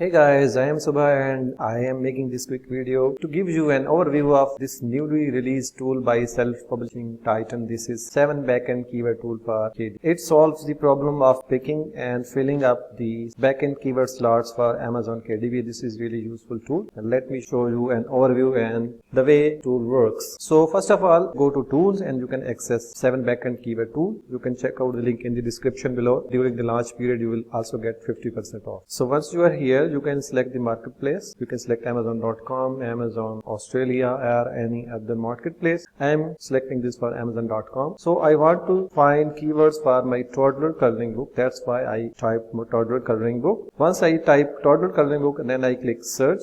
Hey guys, I am Subha and I am making this quick video to give you an overview of this newly released tool by self-publishing Titan. This is 7 backend keyword tool for KDP. It solves the problem of picking and filling up the backend keyword slots for Amazon KDP. This is really useful tool and let me show you an overview and the way tool works. So first of all, go to tools and you can access 7 backend keyword tool. You can check out the link in the description below. During the launch period, you will also get 50% off. So once you are here, you can select the marketplace. You can select Amazon.com, Amazon Australia, or any other marketplace. I am selecting this for Amazon.com. So I want to find keywords for my toddler coloring book. That's why I type toddler coloring book. Once I type toddler coloring book, and then I click search.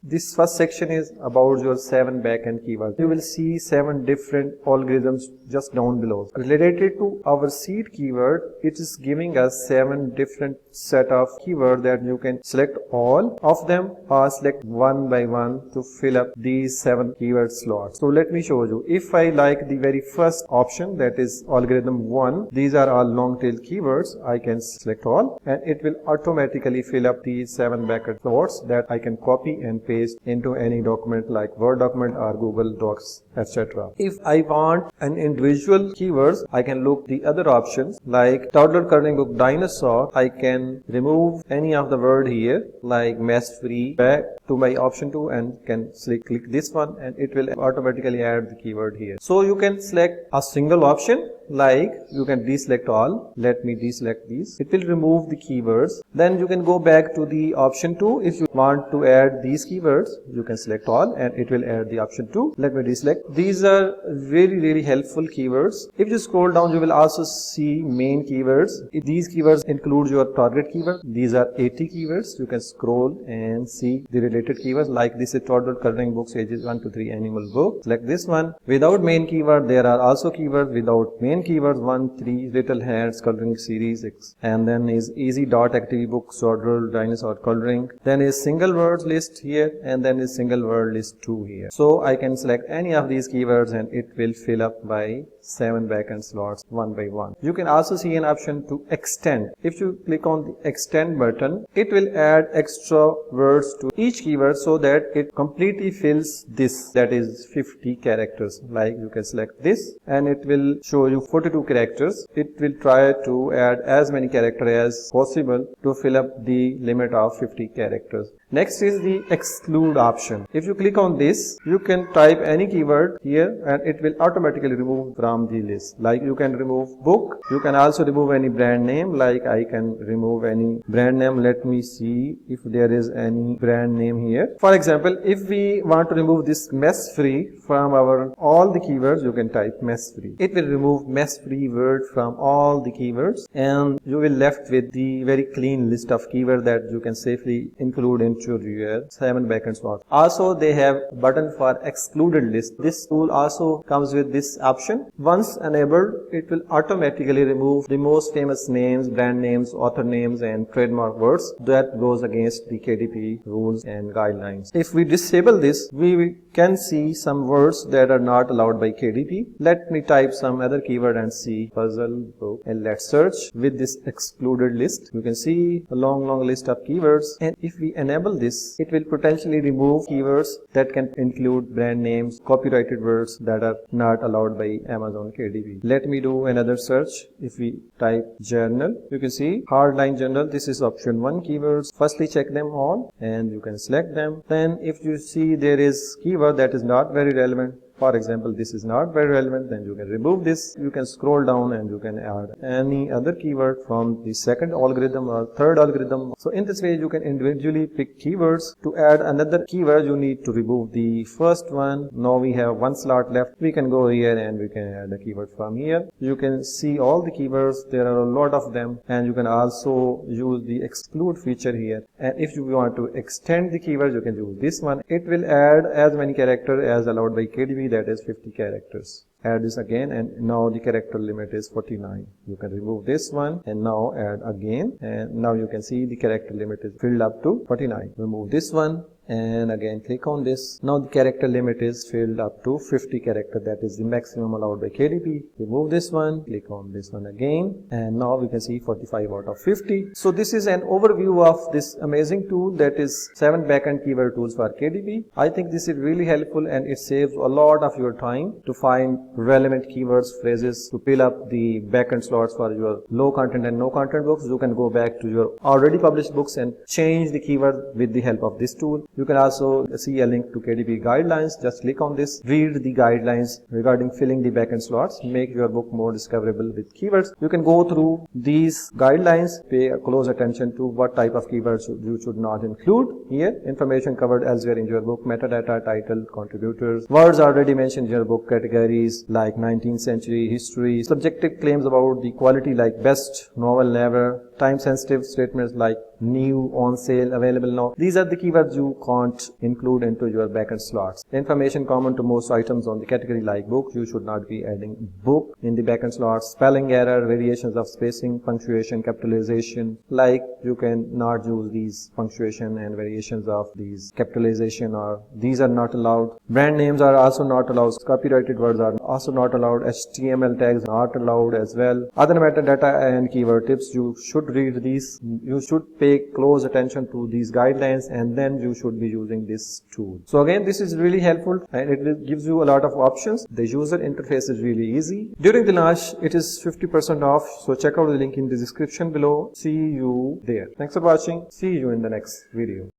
This first section is about your 7 backend keywords. You will see 7 different algorithms just down below. Related to our seed keyword, it is giving us 7 different set of keywords that you can select all of them or select one by one to fill up these 7 keyword slots. So let me show you. If I like the very first option, that is algorithm 1, these are all long tail keywords. I can select all and it will automatically fill up these 7 backend slots that I can copy and paste into any document like Word document or Google Docs, etc. If I want an individual keywords, I can look the other options like toddler coloring book dinosaur. I can remove any of the word here like mess free, back to my option 2 and can click this one and it will automatically add the keyword here. So you can select a single option, like you can deselect all. Let me deselect these. It will remove the keywords. Then you can go back to the option 2. If you want to add these keywords, you can select all and it will add the option 2. Let me deselect. These are really helpful keywords. If you scroll down, you will also see main keywords. If these keywords include your target keyword, these are 80 keywords. You can scroll and see the related keywords, like this is toddler coloring books ages 1 to 3 animal book. Select this one. Without main keyword, there are also keywords without main keywords 1, 3, little hands coloring series, and then is easy dot activity book, toddler dinosaur coloring. Then is single words list here, and then is single word list 2 here. So I can select any of these keywords and it will fill up by 7 backend slots one by one. You can also see an option to extend. If you click on the extend button, it will add extra words to each keyword so that it completely fills this, that is 50 characters. Like you can select this and it will show you 42 characters. It will try to add as many characters as possible to fill up the limit of 50 characters. Next is the exclude option. If you click on this, you can type any keyword here and it will automatically remove from the list. Like you can remove book. You can also remove any brand name, like I can remove any brand name. Let me see if there is any brand name here. For example, if we want to remove this mess free from our all the keywords, you can type mess free. It will remove mess free word from all the keywords and you will left with the very clean list of keywords that you can safely include into your 7 backend slots. Also, they have button for excluded list. This tool also comes with this option. Once enabled, it will automatically remove the most famous names, brand names, author names, and trademark words that goes against the KDP rules and guidelines. If we disable this, we can see some words that are not allowed by KDP. Let me type some other keyword and see puzzle book, and let's search with this excluded list. You can see a long list of keywords, and if we enable this, it will potentially remove keywords that can include brand names, copyrighted words that are not allowed by Amazon KDP. Let me do another search. If we type journal, you can see hardline journal. This is option 1 keywords. Firstly, check them all and you can select them. Then if you see there is keyword that is not very relevant, for example, this is not very relevant, then you can remove this. You can scroll down and you can add any other keyword from the second algorithm or third algorithm. So in this way, you can individually pick keywords. To add another keyword, you need to remove the first one. Now we have 1 slot left. We can go here and we can add a keyword from here. You can see all the keywords. There are a lot of them, and you can also use the exclude feature here. And if you want to extend the keyword, you can use this one. It will add as many characters as allowed by KDP, that is 50 characters. Add this again and now the character limit is 49. You can remove this one and now add again, and now you can see the character limit is filled up to 49. Remove this one and again click on this. Now the character limit is filled up to 50 character, that is the maximum allowed by KDP. Remove this one, click on this one again, and now we can see 45 out of 50. So this is an overview of this amazing tool, that is 7 backend keyword tools for KDP. I think this is really helpful and it saves a lot of your time to find relevant keywords, phrases to fill up the backend slots for your low content and no content books. You can go back to your already published books and change the keyword with the help of this tool. You can also see a link to KDP guidelines. Just click on this, read the guidelines regarding filling the backend slots, make your book more discoverable with keywords. You can go through these guidelines, pay close attention to what type of keywords you should not include here. Information covered elsewhere in your book, metadata, title, contributors, words already mentioned in your book, categories like 19th century history, subjective claims about the quality like best, novel, never, time sensitive statements like new, on sale, available now. These are the keywords you can't include into your backend slots. Information common to most items on the category like book, you should not be adding book in the backend slots. Spelling error, variations of spacing, punctuation, capitalization, like you can not use these punctuation and variations of these capitalization, or these are not allowed. Brand names are also not allowed. Copyrighted words are also not allowed. HTML tags not allowed as well. Other metadata and keyword tips, you should read these. You should pay close attention to these guidelines, and then you should be using this tool. So again, this is really helpful and it gives you a lot of options. The user interface is really easy. During the launch, it is 50% off. So check out the link in the description below. See you there. Thanks for watching. See you in the next video.